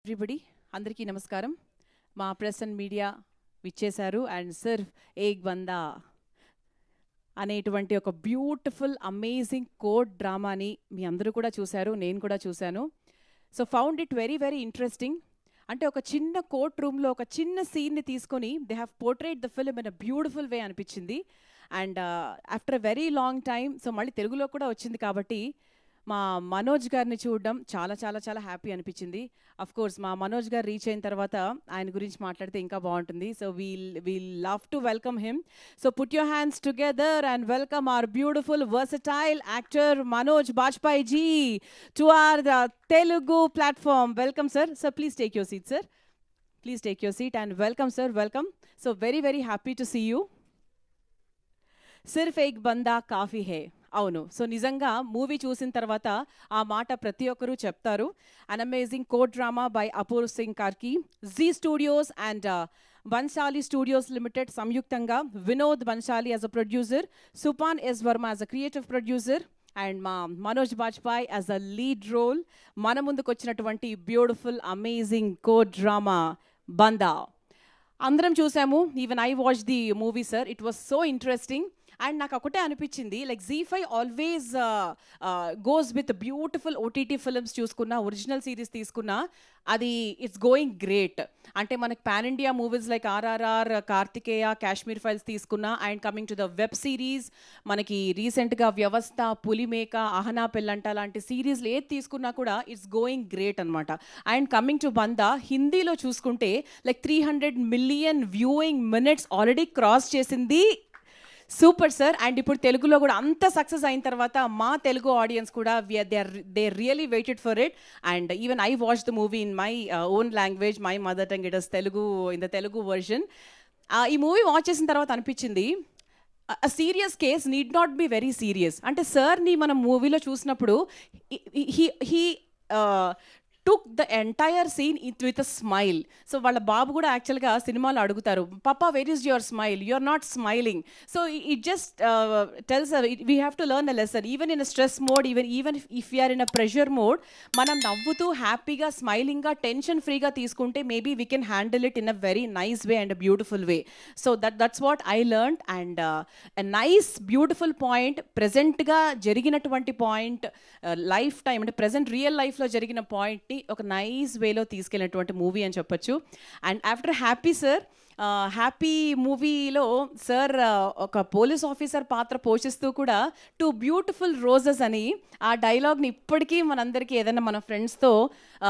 Everybody అందరికీ నమస్కారం. మా ప్రెస్ అండ్ మీడియా విచ్చేశారు అండ్ సిర్ఫ్ ఏక్ బందా అనేటువంటి ఒక బ్యూటిఫుల్ అమేజింగ్ కోడ్ డ్రామాని మీ అందరూ కూడా చూశారు, నేను కూడా చూశాను. So found it very very interesting. అంటే ఒక చిన్న కోర్ట్ రూమ్లో ఒక చిన్న సీన్ని తీసుకొని they have portrayed the film in a beautiful way అనిపించింది. And after a very long time so మళ్ళీ తెలుగులో కూడా వచ్చింది కాబట్టి మా మనోజ్ గారిని చూడడం చాలా చాలా చాలా హ్యాపీ అనిపించింది. అఫ్ కోర్స్ మా మనోజ్ గారు రీచ్ అయిన తర్వాత ఆయన గురించి మాట్లాడితే ఇంకా బాగుంటుంది. So we'll love to welcome him. So put your hands together and welcome our beautiful versatile actor Manoj Bajpayee ji to our Telugu platform. Welcome sir. Sir, please take your seat sir. Please take your seat and welcome sir. Welcome. So very very happy to see you. Sirf Ek Bandaa Kaafi Hai. అవును, so నిజంగా movie చూసిన తర్వాత ఆ మాట ప్రతి ఒక్కరూ చెప్తారు. An amazing court drama by Apoorv Singh Karki, Zee Studios and Bhansali Studios Limited సంయుక్తంగా Vinod Bhansali as a producer, Supan S Varma as a creative producer and మా Manoj Bajpayee as a lead role మన ముందుకు వచ్చినటువంటి beautiful amazing court drama Bandaa అందరం చూసాము. Even I watch the movie sir, it was so interesting. And నాకు ఒకటే అనిపించింది, like Zee five always goes with beautiful OTT films చూసుకున్నా, ఒరిజినల్ సిరీస్ తీసుకున్నా అది ఇట్స్ గోయింగ్ గ్రేట్. అంటే మనకి pan India movies like RRR, Karthikeya, Kashmir files తీసుకున్నా, and coming to the web series మనకి రీసెంట్గా వ్యవస్థ, పులిమేక, అహనా పెళ్ళంట లాంటి సిరీస్లు ఏది తీసుకున్నా కూడా ఇట్స్ గోయింగ్ గ్రేట్ అనమాట. అండ్ కమింగ్ టు బందా హిందీలో చూసుకుంటే like 300 million viewing minutes already cross చేసింది. Super sir. అండ్ ఇప్పుడు తెలుగులో కూడా అంత సక్సెస్ అయిన తర్వాత మా తెలుగు ఆడియన్స్ కూడా they really waited for it. And even I watch the movie in my own language, my mother tongue, it is Telugu, in the Telugu version. ఈ మూవీ వాచ్ చేసిన తర్వాత అనిపించింది serious case need not be very serious. అంటే సార్ని మనం మూవీలో చూసినప్పుడు he took the entire scene with a smile. So వాళ్ళ బాబు కూడా యాక్చువల్గా సినిమాలో అడుగుతారు, పాపా where is your smile, you are not smiling. So it just tells we have to learn a lesson. Even in a stress mode, even if you're in a pressure mode, మనం నవ్వుతూ హ్యాపీగా స్మైలింగ్గా టెన్షన్ ఫ్రీగా తీసుకుంటే maybe we can handle it in a very nice way and a beautiful way. So that's what I learn. And a nice beautiful point, ప్రజెంట్గా జరిగినటువంటి point, life time అంటే present real లైఫ్లో జరిగిన పాయింట్ ఒక nice వేలో తీసుకెళ్ళినటువంటి movie అని చెప్పొచ్చు. And after happy sir, happy మూవీలో సార్ ఒక పోలీస్ ఆఫీసర్ పాత్ర పోషిస్తూ కూడా టూ బ్యూటిఫుల్ రోజెస్ అని ఆ డైలాగ్ని ఇప్పటికీ మనందరికీ ఏదైనా మన ఫ్రెండ్స్తో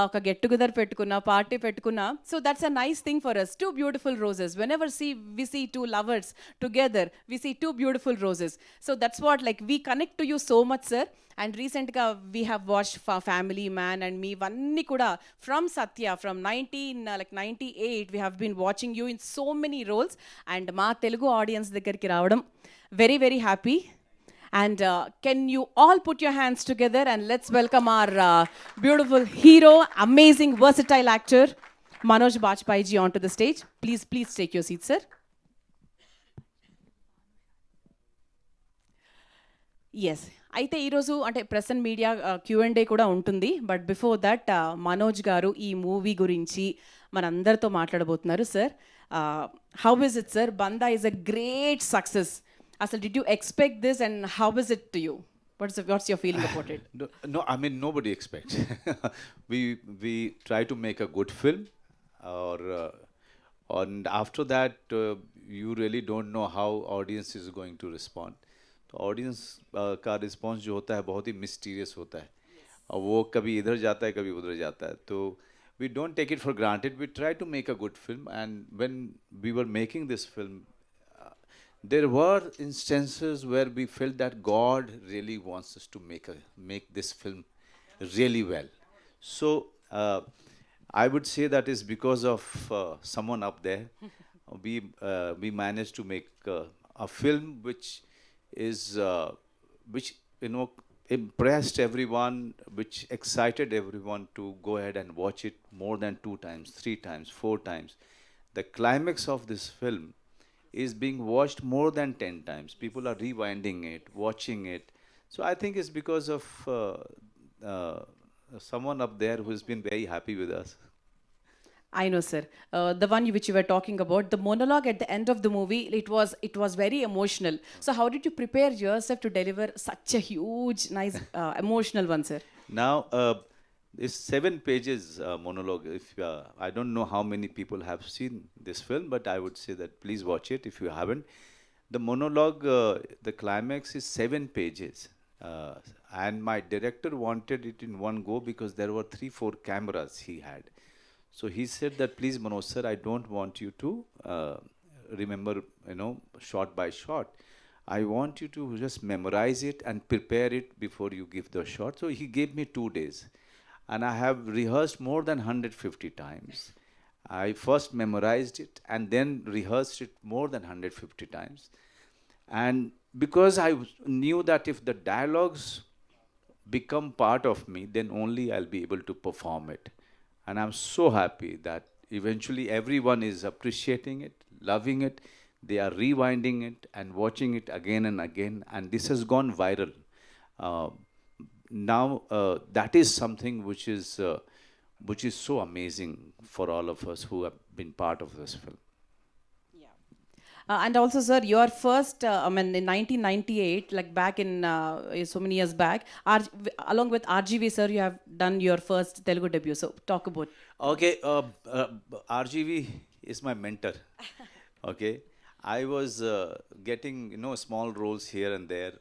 ఒక గెట్ టుగెదర్ పెట్టుకున్నా, పార్టీ పెట్టుకున్నా, so that's a nice thing for us. Two beautiful roses, whenever we see two lovers together, we see two beautiful roses. So that's what like we connect to you so much sir. And రీసెంట్గా we have watched family man and మీ ఇవన్నీ కూడా from Satya, from 98 we have been watching you in so many roles. And మా Telugu audience దగ్గరికి రావడం very very happy. And can you all put your hands together and let's welcome our beautiful hero, amazing versatile actor Manoj Bajpayee ji onto the stage. Please take your seat sir. Yes, అయితే ఈరోజు అంటే press and media Q&A కూడా ఉంటుంది. But before that Manoj గారు ఈ movie గురించి మనందరితో మాట్లాడబోతున్నారు. Sir, how is it sir? Bandaa is a great success. అసలు did you expect this and how is it to you? What's your feeling about it? No, I mean nobody expects. we try to make a good film, or and after that you really don't know how audience is going to respond. तो audience का response जो होता है बहुत ही mysterious होता है, और वो कभी इधर जाता है कभी उधर जाता है. तो we don't take it for granted. We try to make a good film, and when we were making this film, there were instances where we felt that God really wants us to make this film really well. So I would say that is because of someone up there. We managed to make a film which impressed everyone, which excited everyone to go ahead and watch it more than 2 times, 3 times, 4 times. The climax of this film is being watched more than 10 times. People are rewinding it, watching it. So I think it's because of someone up there who's been very happy with us. I know, sir. The one which you were talking about, the monologue at the end of the movie, it was very emotional. So, how did you prepare yourself to deliver such a huge, nice, emotional one, sir? Now, it's 7 pages monologue. If I don't know how many people have seen this film, but I would say that please watch it if you haven't. The monologue, the climax is 7 pages, and my director wanted it in one go because there were 3, 4 cameras he had. So he said that please, Manoj sir, I don't want you to remember, shot by shot. I want you to just memorize it and prepare it before you give the shot. So he gave me 2 days. And I have rehearsed more than 150 times. I first memorized it and then rehearsed it more than 150 times. And because knew that if the dialogues become part of me, then only I'll be able to perform it. And I'm so happy that eventually everyone is appreciating it, loving it. They are rewinding it and watching it again and again. And this has gone viral. Uh, Now, that is something which is so amazing for all of us who have been part of this film. And also, sir, your first, I mean, in 1998, like back in so many years back, along with RGV, sir, you have done your first Telugu debut. So, talk about. Okay, RGV is my mentor. Okay, I was getting small roles here and there,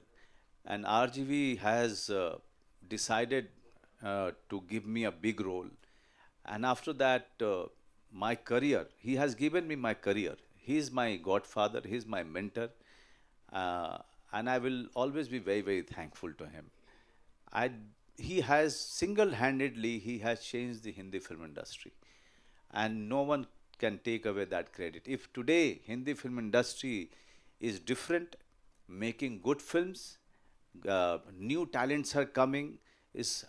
and RGV has decided to give me a big role. And after that, my career, he has given me my career. He is my godfather, he is my mentor, uh, and I will always be very, very thankful to him. I, he has single-handedly, he has changed the Hindi film industry, and no one can take away that credit. If today Hindi film industry is different, making good films, new talents are coming, is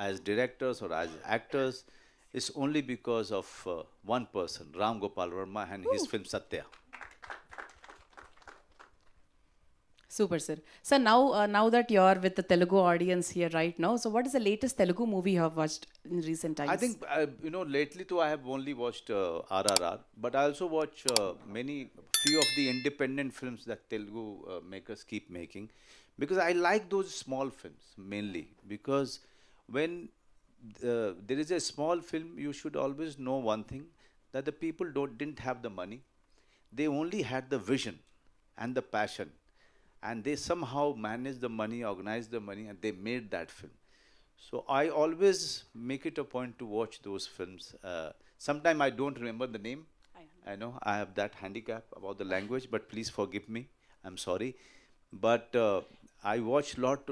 as directors or as actors, is only because of one person, Ram Gopal Verma, and his film Satya. Super, sir. So now that you're with the Telugu audience here right now, so what is the latest Telugu movie you have watched in recent times? I think lately too I have only watched RRR, but I also watch few of the independent films that Telugu makers keep making, because I like those small films mainly. Because when there is a small film, you should always know one thing, that the people didn't have the money, they only had the vision and the passion, and they somehow managed the money, organized the money, and they made that film. So I always make it a point to watch those films. Sometime I don't remember the name. I know I have that handicap about the language, but please forgive me. I'm sorry. But I watch lot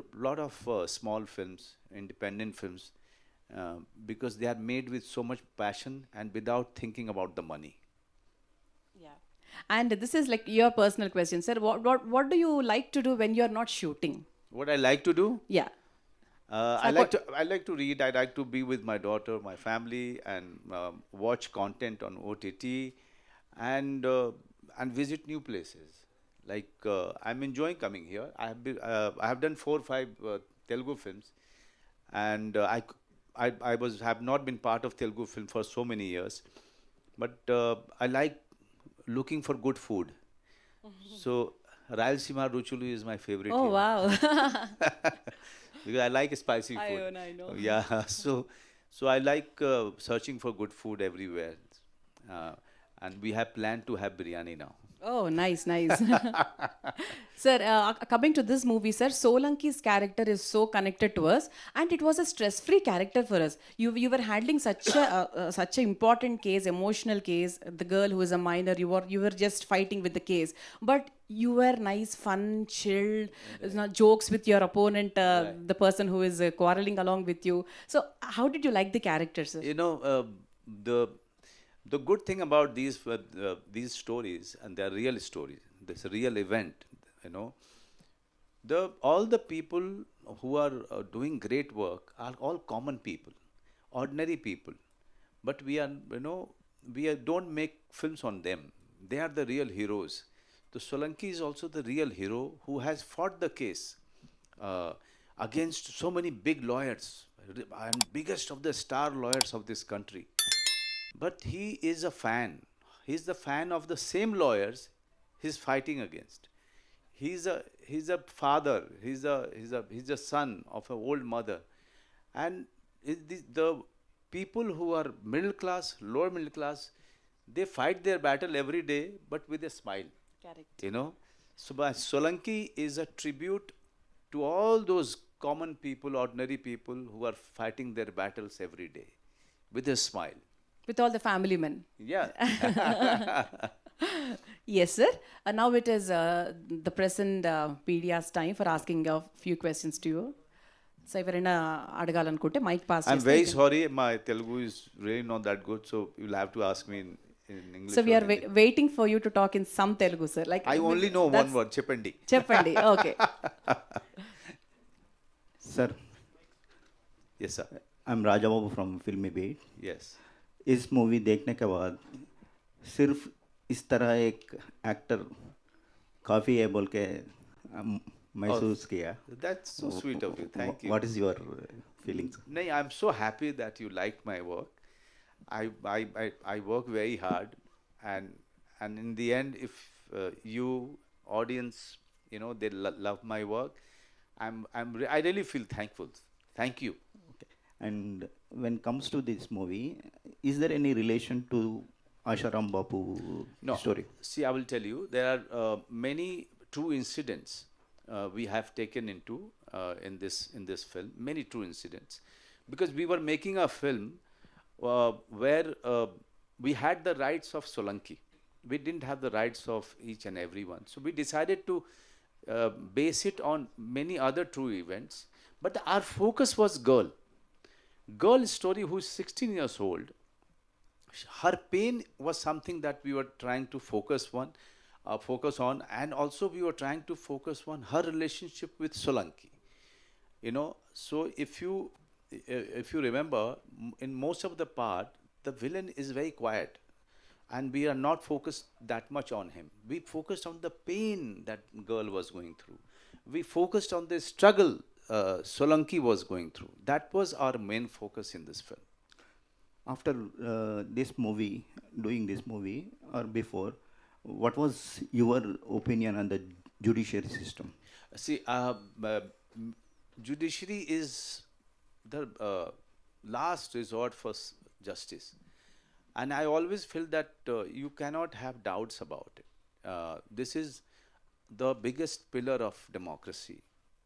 of small films, independent films, because they are made with so much passion and without thinking about the money. Yeah. And this is like your personal question, sir. What do you like to do when you're not shooting? What I like to do, Yeah. I like to read. I like to be with my daughter, my family, and watch content on OTT, and visit new places. Like I'm enjoying coming here. I have done 4 or 5 Telugu films, and I have not been part of Telugu film for so many years, but I like looking for good food. So Rayalaseema Ruchulu is my favorite Oh, here. wow. Because I like spicy I food. know, I know. Yeah, so I like searching for good food everywhere, uh, and we have planned to have biryani now. Oh, nice, nice. Sir, coming to this movie, sir, Solanki's character is so connected to us, and it was a stress-free character for us. You were handling such an important case, emotional case. The girl who is a minor, you were just fighting with the case, but you were nice, fun, chilled, jokes with your opponent, Right. the person who is quarreling along with you. So, how did you like the character, sir? You know, the the good thing about these stories, and they're real stories. This real event. You know, the all the people who are doing great work are all common people, ordinary people. But don't make films on them. They are the real heroes. The Solanki is also the real hero who has fought the case uh, against so many big lawyers and biggest of the star lawyers of this country. but he is a fan. He's the fan of the same lawyers he's fighting against. He's a father. He's a son of an old mother, and the people who are middle class, lower middle class, they fight their battle every day, but with a smile. Correct. You know, so Solanki is a tribute to all those common people, ordinary people who are fighting their battles every day with a smile. With all the family men. Yeah. Yes, sir. Now it is the present media's time for asking a few questions to you. So, ఎవరైనా అడగాలనుకుంటే mic pass I'm very sorry, my Telugu is really not that good, so you'll have to ask me in English. So or we are Hindi. Waiting for you to talk in some Telugu sir లైక్ I only know one word, Cheppandi. చెప్పండి okay sir, Yes, sir. I am Raja Babu from Filmibeat. Yes. इस movie देखने के बाद सिर्फ इस तरह एक एक्टर काफ़ी है बोल के महसूस किया. That's so sweet of you. Thank you. What is your feelings? No, I'm so happy that you like my work. I work very hard, and in the end, if you audience, they love my work, I really feel thankful. Thank you. Okay. And when comes to this movie, is there any relation to Asharam Bapu No. story? See, I will tell you, there are many true incidents we have taken into in this film. Many true incidents, because we were making a film where we had the rights of Solanki. We didn't have the rights of each and every one. So we decided to base it on many other true events. But our focus was girl story, who is 16 years old. Her pain was something that we were trying to focus on, and also we were trying to focus on her relationship with Solanki. So if you remember, in most of the part, the villain is very quiet, and we are not focused that much on him. We focused on the pain that girl was going through. We focused on the struggle Solanki was going through. That was our main focus in this film. After this movie, doing this movie, or before, what was your opinion on the judiciary system? See, judiciary is the last resort for justice, and I always feel that you cannot have doubts about it. This is the biggest pillar of democracy,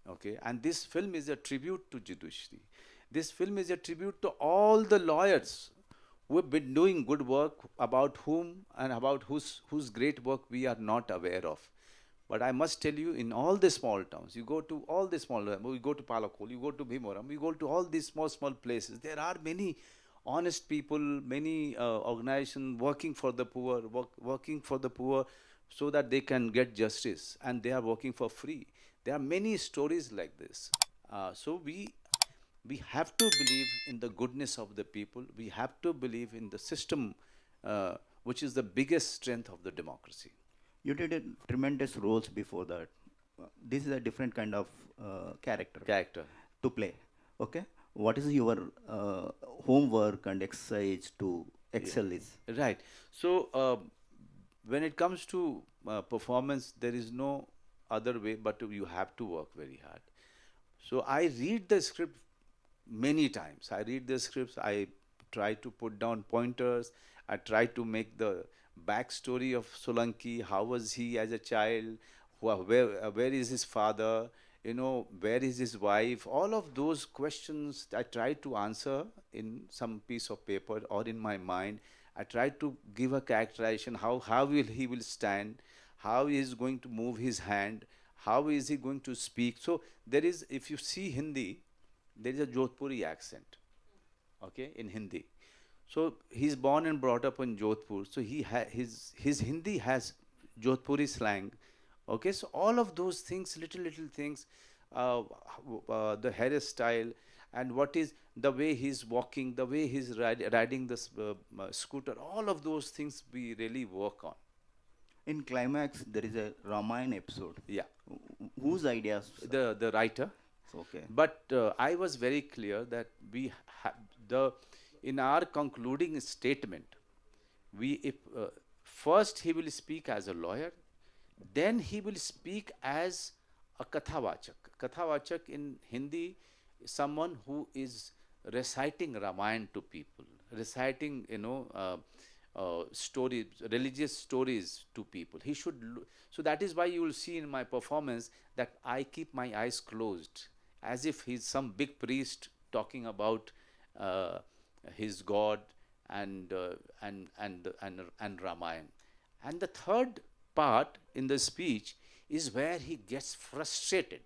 okay? And this film is a tribute to judiciary. This film is a tribute to all the lawyers who have been doing good work, about whom and about whose great work we are not aware of. But I must tell you, in all the small towns, you go to all the small, you go to Palakol, you go to Bhimoram, you go to all these small places, there are many honest people, many organizations working for the poor, so that they can get justice, and they are working for free. There are many stories like this. So we have to believe in the goodness of the people. We have to believe in the system, which is the biggest strength of the democracy. You did a tremendous roles before that. This is a different kind of character to play. Okay, what is your homework and exercise to excel this? Right. So when it comes to performance, there is no other way but you have to work very hard. So I read the script many times. I read the scripts. I try to put down pointers. I try to make the backstory of Solanki. How was he as a child? Where is his father? Where is his wife? All of those questions I try to answer in some piece of paper or in my mind. I try to give a characterization. How will he stand? How he is going to move his hand? How is he going to speak? So there is, if you see Hindi, there is a Jodhpuri accent, okay, in Hindi. So he's born and brought up in Jodhpur. So his Hindi has Jodhpuri slang, okay. So all of those things, little things, the hairstyle, and what is the way he's walking, the way he's riding this scooter, all of those things we really work on. In climax, there is a Ramayana episode. Yeah. Whose ideas? The writer. Okay. But I was very clear that in our concluding statement, if first he will speak as a lawyer, then he will speak as a kathavachak. Kathavachak in Hindi is someone who is reciting Ramayana to people, reciting, stories, religious stories to people. He should. So that is why you will see in my performance that I keep my eyes closed, as if he's some big priest talking about his God and Ramayana. And the third part in the speech is where he gets frustrated,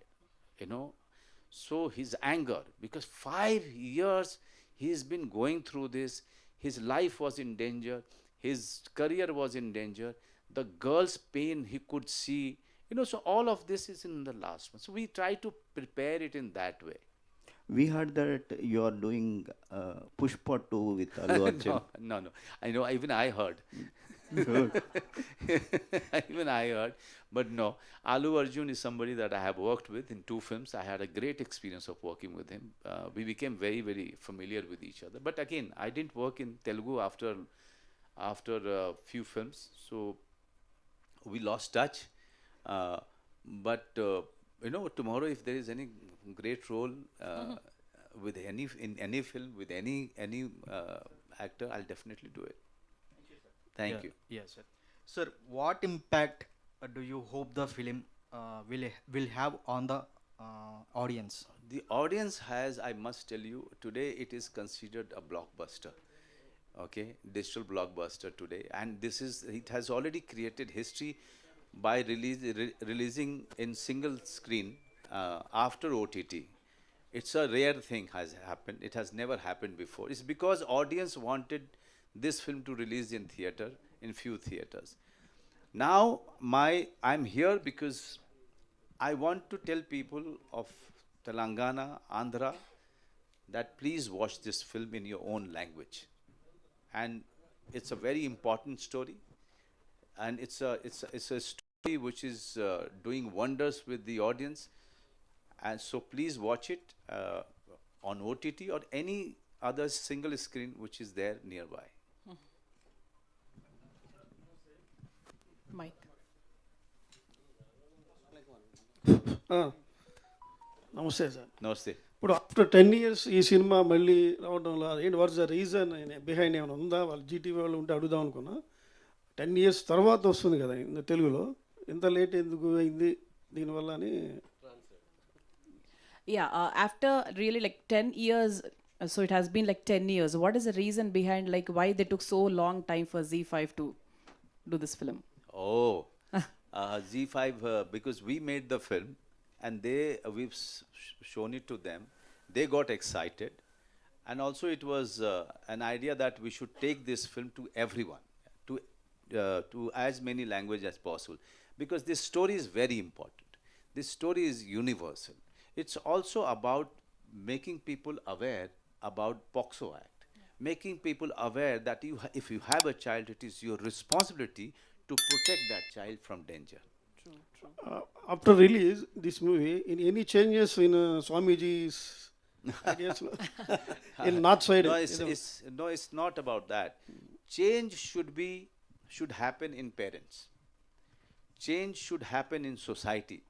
so his anger, because 5 years he's been going through this, his life was in danger, his career was in danger, the girl's pain he could see, so all of this is in the last one. So we try to prepare it in that way. We heard that you are doing Pushpa 2 with Allu Arjun. No. I know, even I heard. Even I heard. But no, Allu Arjun is somebody that I have worked with in 2 films. I had a great experience of working with him. We became very, very familiar with each other. But again, I didn't work in Telugu after a few films. So we lost touch. But tomorrow if there is any great role with in any film with any actor, I'll definitely do it. Thank you. Yes, sir. Sir, what impact do you hope the film will have on the audience? The audience has, I must tell you, today it is considered a blockbuster. Okay, digital blockbuster today, and it has already created history by releasing in single screen after OTT. It's a rare thing has happened. It has never happened before. It's because audience wanted this film to release in theater, in few theaters. Now I'm here because I want to tell people of Telangana, Andhra, that please watch this film in your own language. And it's a very important story, and it's a story which is doing wonders with the audience. And so please watch it on OTT or any other single screen which is there nearby. Mike. నమస్తే sir. Namaste. ఇప్పుడు after 10 years ఈ cinema మళ్ళీ రావడంలో ఏంటి what's the reason behind ఏమైనా ఉందా? వాళ్ళు Zee TV వాళ్ళు ఉంటే అడుగుదాం అనుకున్నా. 10 years తర్వాత వస్తుంది కదా తెలుగులో, ఇంత లేట్ ఎందుకు అయింది దీనివల్ల అని. Yeah, after really like 10 years, so it has been like 10 years. What is the reason behind like why they took so long time for Z5 to do this film? Oh, Z5, because we made the film and we've shown it to them. They got excited, and also it was an idea that we should take this film to everyone, to as many languages as possible, because this story is very important. This story is universal. It's also about making people aware about POXO Act, making people aware that if you have a child, it is your responsibility to protect that child from danger. After release this movie, any changes in Swamiji's ideas in north side? No, it's not about that. Change should happen in parents. Change should happen in society.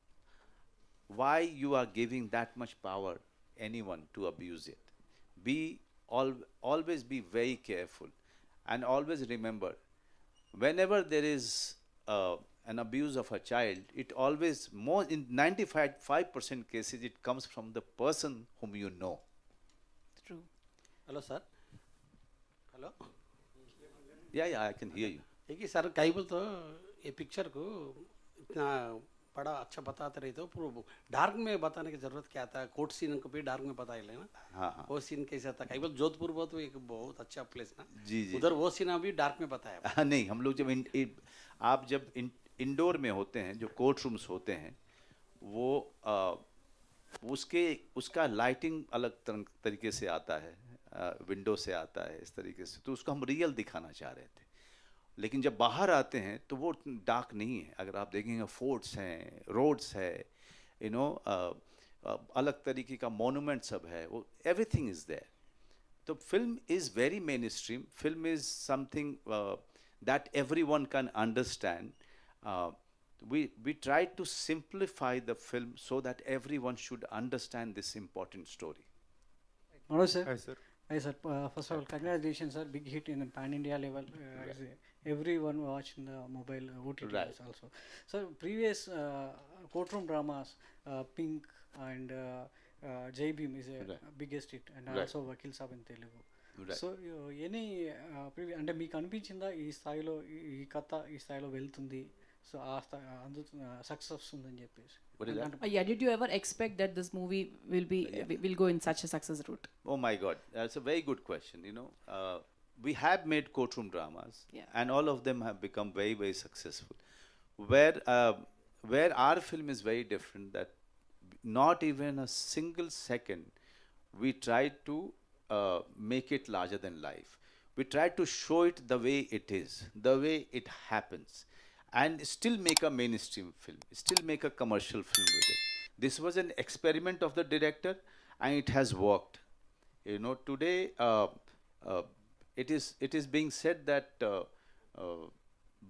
Why you are giving that much power anyone to abuse it? Always be very careful, and always remember, whenever there is an abuse of a child, it always, more in 95% cases, it comes from the person whom you know. True. Hello, sir. Hello. Yeah, I can hear you. देखिए sir काइबल तो ये picture को इतना बड़ा अच्छा बताते रहे तो पूरा डार्क में बताने की जरूरत क्या था? कोर्ट सीन को भी डार्क में बताया लेना. हाँ. वो सीन कैसा था? काइबल जोधपुर बहुत एक बहुत अच्छा प्लेस ना. जी. उधर वो सीन अभी डार्क में बताया. नहीं, हम लोग जब इंडोर में होते हैं, जो कोर्ट रूम्स होते हैं, वो उसका लाइटिंग अलग तरीके से आता है, विंडो से आता है, इस तरीके से, तो उसको हम रियल दिखाना चाह रहे थे. लेकिन जब बाहर आते हैं तो वो डार्क नहीं है. अगर आप देखेंगे, फोर्ट्स हैं, रोड्स है, अलग तरीके का मोनूमेंट सब है, वो एवरीथिंग इज देयर. तो film is very main stream. Film is something that everyone can understand. Uh, we try to simplify the film so that everyone should understand this important story. Manoj sir. Hi, sir. Hi sir. First of all, congratulations sir. Big hit in the pan-India level. Everyone watched in the mobile OTT Right. also. So previous courtroom dramas, Pink and Jai Bhim is a Right. biggest hit, and Right. also Vakil Saab in Telugu. Right. So any అంటే మీకు అనిపించిందా ఈ స్థాయిలో ఈ కథ ఈ స్థాయిలో వెళ్తుంది, సో ఆ స్థాయి అందుతుంది సక్సెస్ వస్తుందని చెప్పేసి? What is that? Yeah, did you ever expect that this movie will go in such a success route? Oh my God, that's a very good question. We have made courtroom dramas, Yeah. and all of them have become very, very successful. Where our film is very different, that not even a single second we try to make it larger than life. We try to show it the way it is, the way it happens, and still make a mainstream film, still make a commercial film with it. This was an experiment of the director, and it has worked. Today it is being said that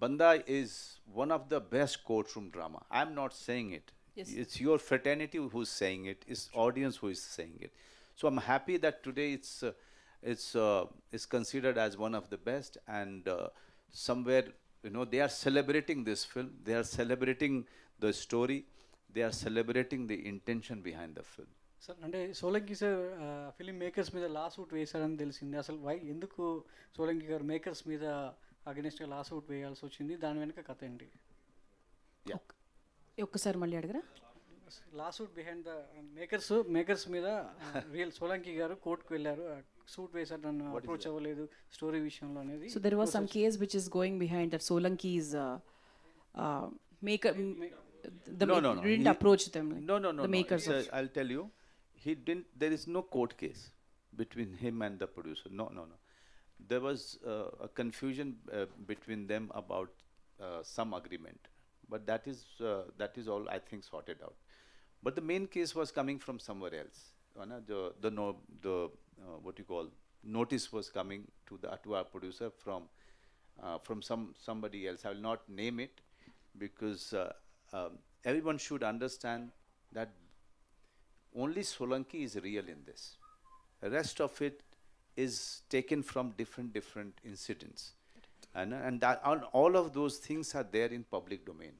Bandaa is one of the best courtroom drama. I'm not saying it. Yes. It's your fraternity who's saying it. It's audience who is saying it. So I'm happy that today it's considered as one of the best, and somewhere they are celebrating this film. They are celebrating the story. They are celebrating the intention behind the film. Sir అంటే Solanki sir film makers మీద లా suit వేశారని తెలిసింది. అసలు ఎందుకు సోలంకి గారు makers మీద అగెనిస్ట్గా లా suit వేయాల్సి వచ్చింది, దాని వెనుక కథ ఏంటి? ఒక్కసారి మళ్ళీ అడగరా? లా సూట్ బిహైండ్ ద మేకర్స్ మీద రియల్ సోలంకి గారు కోర్టుకు వెళ్ళారు, సూట్ వేశారు, నన్ను అప్రోచ్ అవ్వలేదు స్టోరీ విషయంలో అనేది. So there was some case which is going behind that Solanki's maker. No. You didn't approach them. Like, No. The makers of. I'll tell you, he didn't. There is no court case between him and the producer. No. There was a confusion between them about some agreement, but that is all, I think, sorted out. But the main case was coming from somewhere else. What you call notice was coming to our producer from somebody else. I will not name it, because everyone should understand that only Solanki is real in this. The rest of it is taken from different incidents, and all of those things are there in public domain.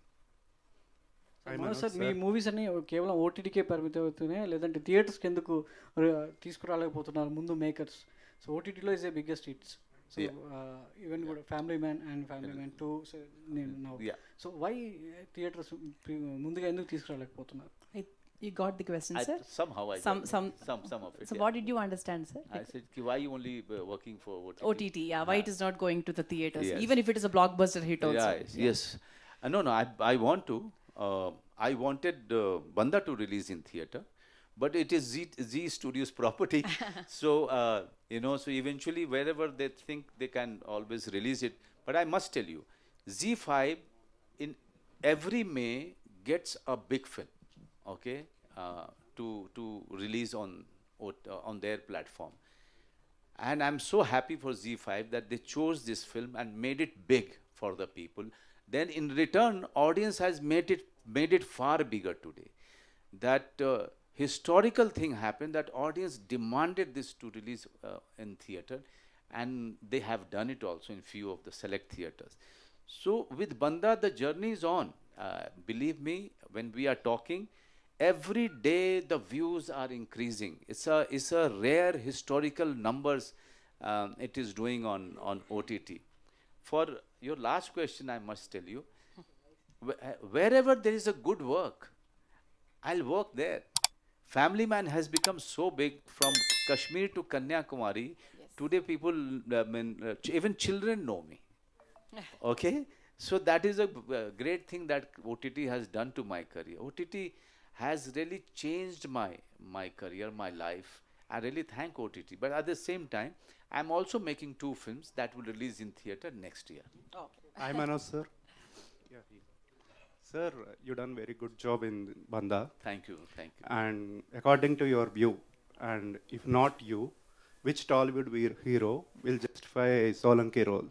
Sir me movies అన్ని కేవలం ఓటీటీకే పరిమితం అవుతున్నాయి, లేదంటే థియేటర్స్కి ఎందుకు తీసుకురాలేకపోతున్నారు ముందు makers? So ఓటీటీలో is a biggest hits. So even కూడా family man and family man 2 now. So why theatres ముందుగా ఎందుకు తీసుకురాలేకపోతున్నారు? You got the question, sir? Somehow I Some of it. So what did you understand, sir? I said, why you only working for OTT? OTT, yeah. Why it is not going to the theaters, Yes. even if it is a blockbuster hit also? Yes. No. I want to. I wanted Bandaa to release in theater, but it is Z Studios property. So so eventually wherever they think they can always release it. But I must tell you, Z5 in every May gets a big film, okay, to release on their platform. And I'm so happy for Z5 that they chose this film and made it big for the people. Then in return, audience has made it far bigger today. That historical thing happened, that audience demanded this to release in theater, and they have done it also in few of the select theaters. So with Bandaa, the journey is on. Believe me, when we are talking, every day the views are increasing. It's a rare historical numbers it is doing on OTT. For your last question, I must tell you, wherever there is a good work, I'll work there. Family Man has become so big from Kashmir to Kanyakumari. Yes. Today people, even children know me. Okay? So that is a great thing that OTT has done to my career. OTT has really changed my career, my life. I really thank OTT. But at the same time, I'm also making 2 films that will release in theater next year. Oh. Hi, Manoj, sir. Sir, you done very good job in Bandaa. Thank you. And according to your view, and if not you, which Tollywood hero will justify a Solanki role?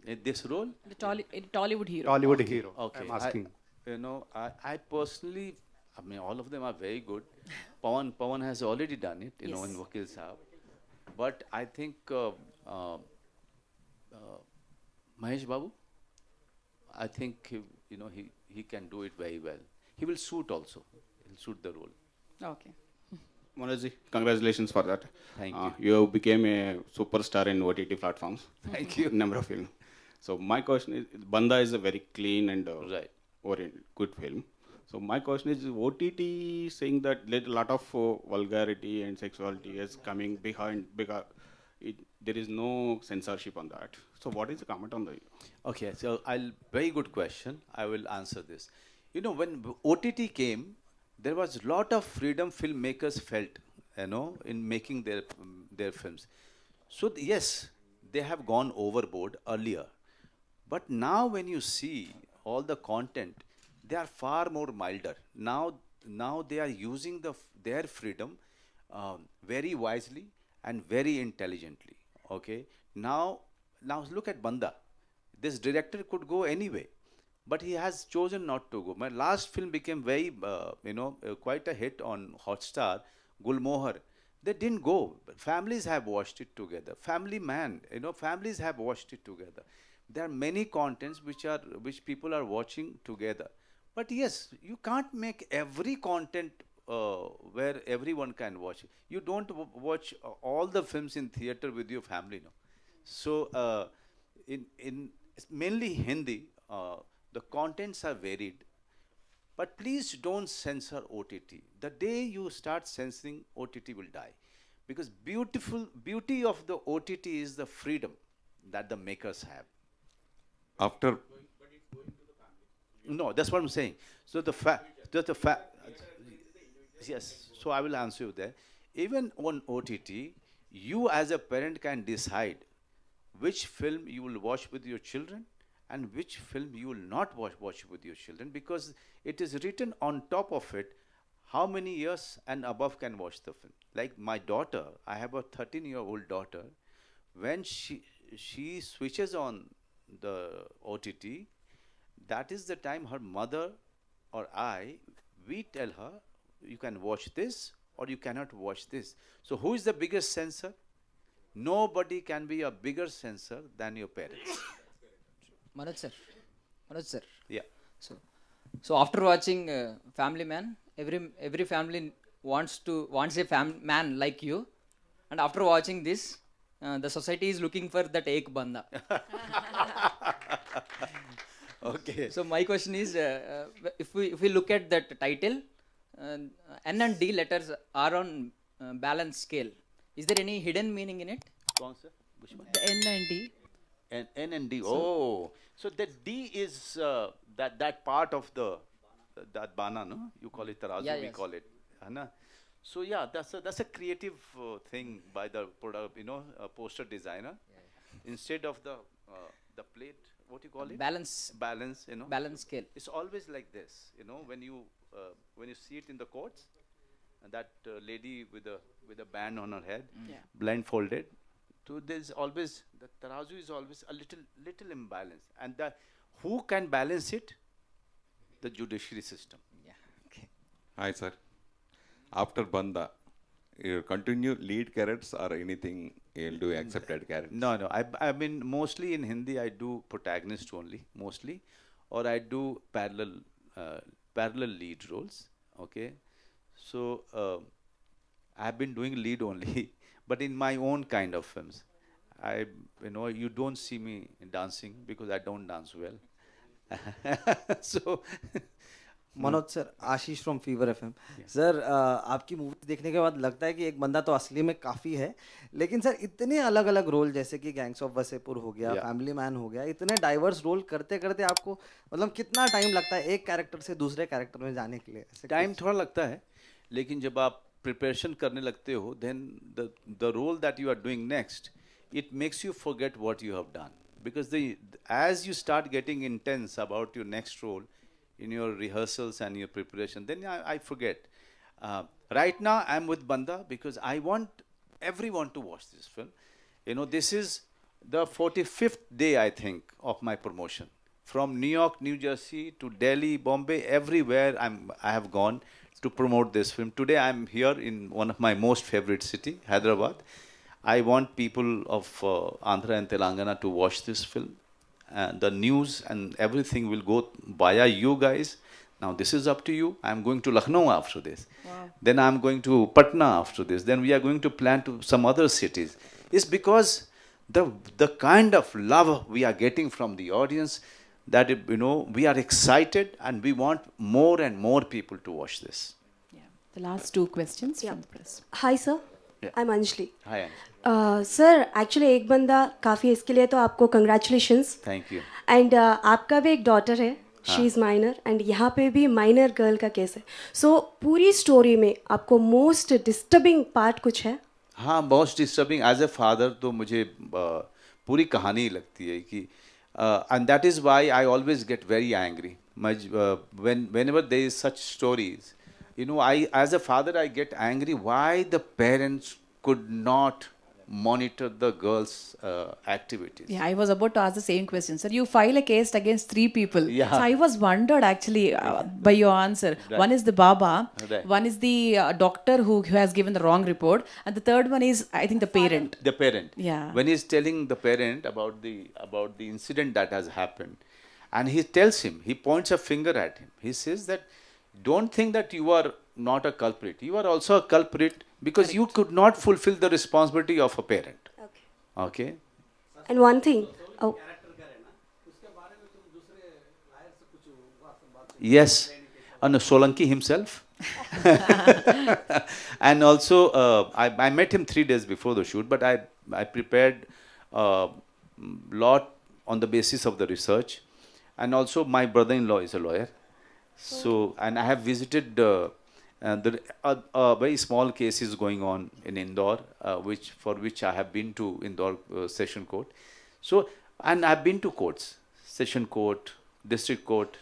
In this role? The Tollywood hero. Tollywood hero. Okay. I'm asking. I personally, I mean, all of them are very good. Pawan has already done it, in Vakil Sahab. But I think Mahesh Babu, I think he can do it very well. He will suit also. He'll suit the role. Okay. Manoj, congratulations for that. Thank you. You became a superstar in OTT platforms. Thank you. Number of films. So my question is, Bandaa is a very clean and Right. good film. So my question is, OTT saying that a lot of vulgarity and sexuality is coming behind because there is no censorship on that. So what is the comment on that? Okay, so very good question. I will answer this. When OTT came, there was a lot of freedom filmmakers felt, in making their films. So yes, they have gone overboard earlier. But now when you see all the content, they are far more milder. Now they are using their freedom very wisely and very intelligently. Okay. Now look at Banda. This director could go anyway, but he has chosen not to go. My last film became very, quite a hit on Hotstar, Gulmohar. They didn't go. Families have watched it together. Family Man, families have watched it together. There are many contents which people are watching together. But yes, you can't make every content where everyone can watch it. You don't watch all the films in theater with your family, no. So in mainly Hindi, the contents are varied. But please don't censor OTT. The day you start censoring, OTT will die. Because beauty of the OTT is the freedom that the makers have. After No, that's what I'm saying. So yes, so I will answer you there. Even on OTT, you as a parent can decide which film you will watch with your children and which film you will not watch with your children, because it is written on top of it how many years and above can watch the film. Like my daughter, I have a 13-year-old daughter. When she switches on the OTT, that is the time her mother or we tell her, you can watch this or you cannot watch this. So who is the biggest censor? Nobody can be a bigger censor than your parents. Manoj sir. Yeah. So after watching Family Man, every family wants a man like you, and after watching this, the society is looking for that ek banda. Okay. So my question is, if we look at that title, N and D letters are on balance scale. Is there any hidden meaning in it? The N and D. N and D. So that D is that part of that bana, no? You call it tarazu, Yeah, we yes. call it. Hai. So yeah, that's a creative thing by the poster designer. Instead of the plate, what you call it? Balance. Balance, Balance scale. It's always like this, when you see it in the courts, and that lady with a band on her head, Yeah. blindfolded. So there's always the tarazu is always a little imbalance, and who can balance it? The judiciary system. Yeah. Okay. hi sir. After Banda, you continue lead characters or anything you'll do accepted characters? No. I mean, mostly in Hindi, I do protagonist only, mostly, or I do parallel lead roles. Okay, so I've been doing lead only, but in my own kind of films. You don't see me dancing because I don't dance well. So Manoj sir, Ashish from fever FM sir, आपकी movie देखने के बाद लगता है कि एक बंदा तो असली में काफ़ी है, लेकिन सर इतने अलग अलग रोल, जैसे कि गैंग्स ऑफ वसेपुर हो गया, फैमिली मैन हो गया, इतने डाइवर्स रोल करते करते आपको मतलब कितना टाइम लगता है एक कैरेक्टर से दूसरे कैरेक्टर में जाने के लिए? टाइम थोड़ा लगता है, लेकिन जब आप प्रिपरेशन करने लगते हो, then the role that you are doing next, it makes you forget what you have done, because as you start getting intense about your next role in your rehearsals and your preparation, then I forget. Right now I'm with Banda because I want everyone to watch this film. This is the 45th day, I think, of my promotion. From New York, New Jersey to Delhi, Bombay, everywhere I have gone to promote this film. Today I'm here in one of my most favorite city, Hyderabad. I want people of Andhra and Telangana to watch this film. The news and everything will go via you guys. Now this is up to you. I'm going to Lucknow after this. Wow. Then I'm going to Patna after this. Then we are going to plan to some other cities. It's because the kind of love we are getting from the audience that we are excited and we want more and more people to watch this. The last two questions from the press. Hi sir, I'm Anjali. Hi. Sir actually एक बंदा काफ़ी इसके लिए तो आपको congratulations. Thank you. And आपका भी एक डॉटर है, शी इज़ माइनर, एंड यहाँ पे भी माइनर गर्ल का केस है. सो पूरी स्टोरी में आपको मोस्ट डिस्टर्बिंग पार्ट कुछ है? हाँ, most disturbing as a father तो मुझे पूरी कहानी लगती है कि and that is why I always get very angry whenever there is such stories. I as a father I get angry why the parents could not monitor the girls' activities. Yeah, I was about to ask the same question, sir. You file a case against 3 people. Yeah. So I was wondered actually by your answer. Right. One is the Baba, Right. one is the doctor who has given the wrong report, and the third one is, I think, the parent. The parent. Yeah. When he's telling the parent about the incident that has happened, and he tells him, he points a finger at him. He says that, don't think that you are not a culprit. You are also a culprit because you could not fulfill the responsibility of a parent. Okay. And one thing. Oh. Yes. And Solanki himself. And also, I met him 3 days before the shoot, but I prepared a lot on the basis of the research. And also, my brother-in-law is a lawyer. So, and I have visited very small cases going on in Indore, for which I have been to Indore Session Court. So, and I've been to courts, Session Court, District Court,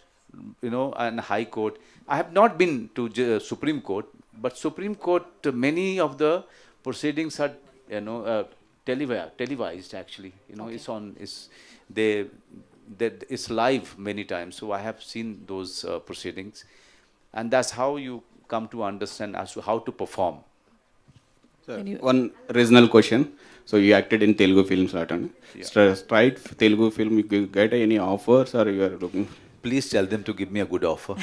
and High Court. I have not been to Supreme Court, but Supreme Court, many of the proceedings are, televised actually. It's live many times. So I have seen those proceedings, and that's how you come to understand as to how to perform. Sir, one regional question. So you acted in Telugu films, straight Telugu film. You get any offers, or you are looking? Please tell them to give me a good offer.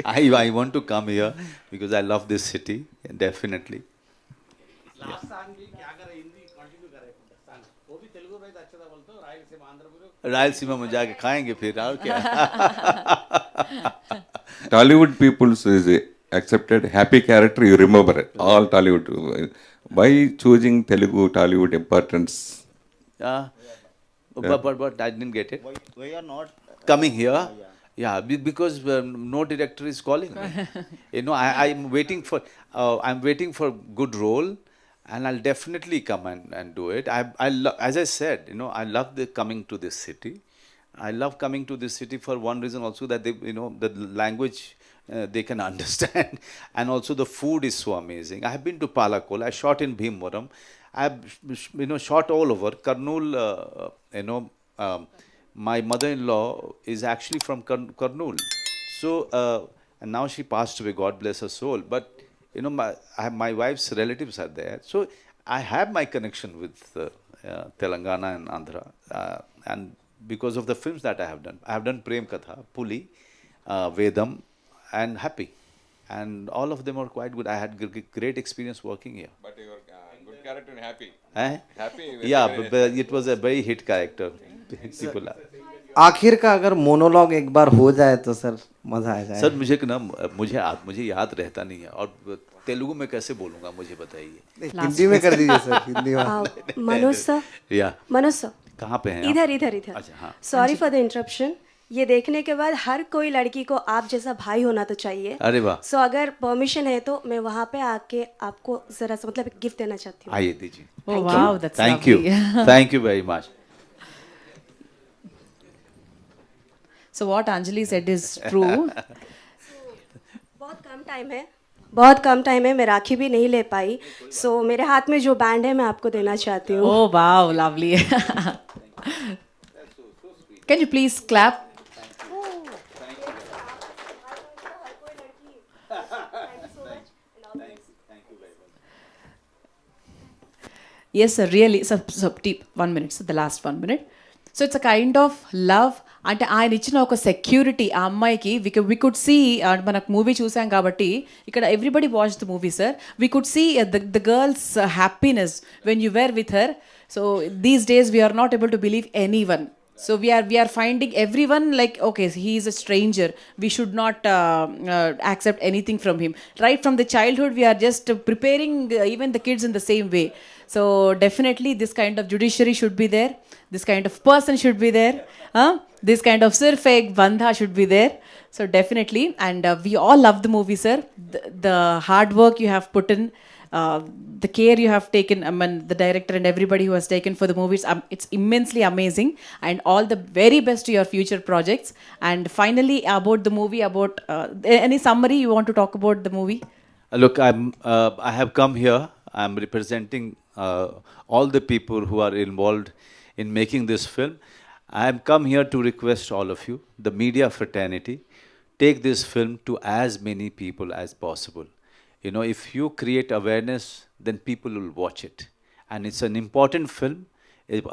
I want to come here because I love this city, definitely. Rayalaseema में जाके खाएंगे फिर और क्या. Tollywood people is accepted happy character. You remember it all Tollywood. Why choosing Telugu Tollywood importance? But I didn't get it. Why you are not coming here? Yeah, because no director is calling me. I'm waiting for good role. And I'll definitely come and do it. As I said, I love coming to this city. I love coming to this city for one reason also, that the language they can understand, and also the food is so amazing. I have been to Palakol. I shot in Bhimvaram. I've shot all over Kurnool. My mother-in-law is actually from Kurnool. So and now she passed away. God bless her soul. But my wife's relatives are there. So I have my connection with Telangana and Andhra. And because of the films that I have done Prem Katha, Puli, Vedam, and Happy. And all of them are quite good. I had great experience working here. But you were good character and Happy. Happy? Yeah, but it was a very hit character. People are. आखिर का अगर monologue एक बार हो जाए तो sir मजा आ जाए. Sir मुझे याद रहता नहीं है, और तेलुगु में कैसे बोलूंगा मुझे बताइए. हिंदी में कर दीजिए सर, हिंदी में. मनोज सर. मनोज सर कहाँ पे हैं? इधर. अच्छा, हाँ. Sorry for the interruption. ये देखने के बाद हर कोई लड़की को आप जैसा भाई होना तो चाहिए. अरे वाह. सो अगर परमिशन है तो मैं वहाँ पे आके आपको जरा सा मतलब गिफ्ट देना चाहती हूँ. आइए दीजिए. Thank you very much. So what Anjali said is true. बहुत कम टाइम है. बहुत कम टाइम है, मैं राखी भी नहीं ले पाई, सो मेरे हाथ में जो बैंड है मैं आपको देना चाहती हूँ. Oh, wow, lovely. Can you please clap? Yes, sir, really. So deep. 1 minute, so the last 1 minute. So it's a kind of love. అంటే ఆయన ఇచ్చిన ఒక సెక్యూరిటీ ఆ అమ్మాయికి వి కుడ్ సీ మనకు మూవీ చూసాం కాబట్టి ఇక్కడ everybody watch the movie sir we could see the girl's happiness when you were with her so these days we are not able to believe anyone so we are finding everyone like okay he is a stranger we should not accept anything from him right from the childhood we are just preparing even the kids in the same way so definitely this kind of judiciary should be there this kind of person should be there this kind of Sirf Bandaa should be there so definitely and we all love the movie sir the hard work you have put in the care you have taken, I mean, the director and everybody who has taken for the movies, it's immensely amazing. And all the very best to your future projects. And finally, about the movie, about any summary you want to talk about the movie? Look, I have come here. I'm representing all the people who are involved in making this film. I have come here to request all of you, the media fraternity, take this film to as many people as possible. You know, if you create awareness, then people will watch it. And it's an important film.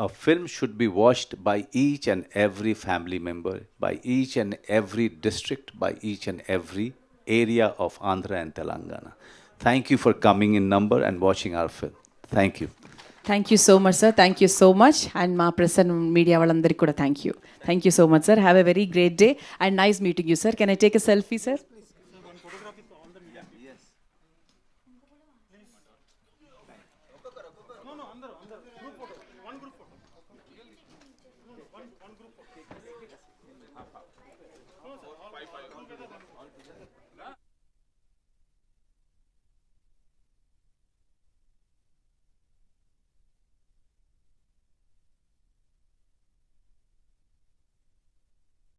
A film should be watched by each and every family member, by each and every district, by each and every area of Andhra and Telangana. Thank you for coming in number and watching our film. Thank you. Thank you so much, sir. Thank you so much. And ma press and media valandariki kuda thank you. Thank you so much, sir. Have a very great day and nice meeting you, sir. Can I take a selfie, sir?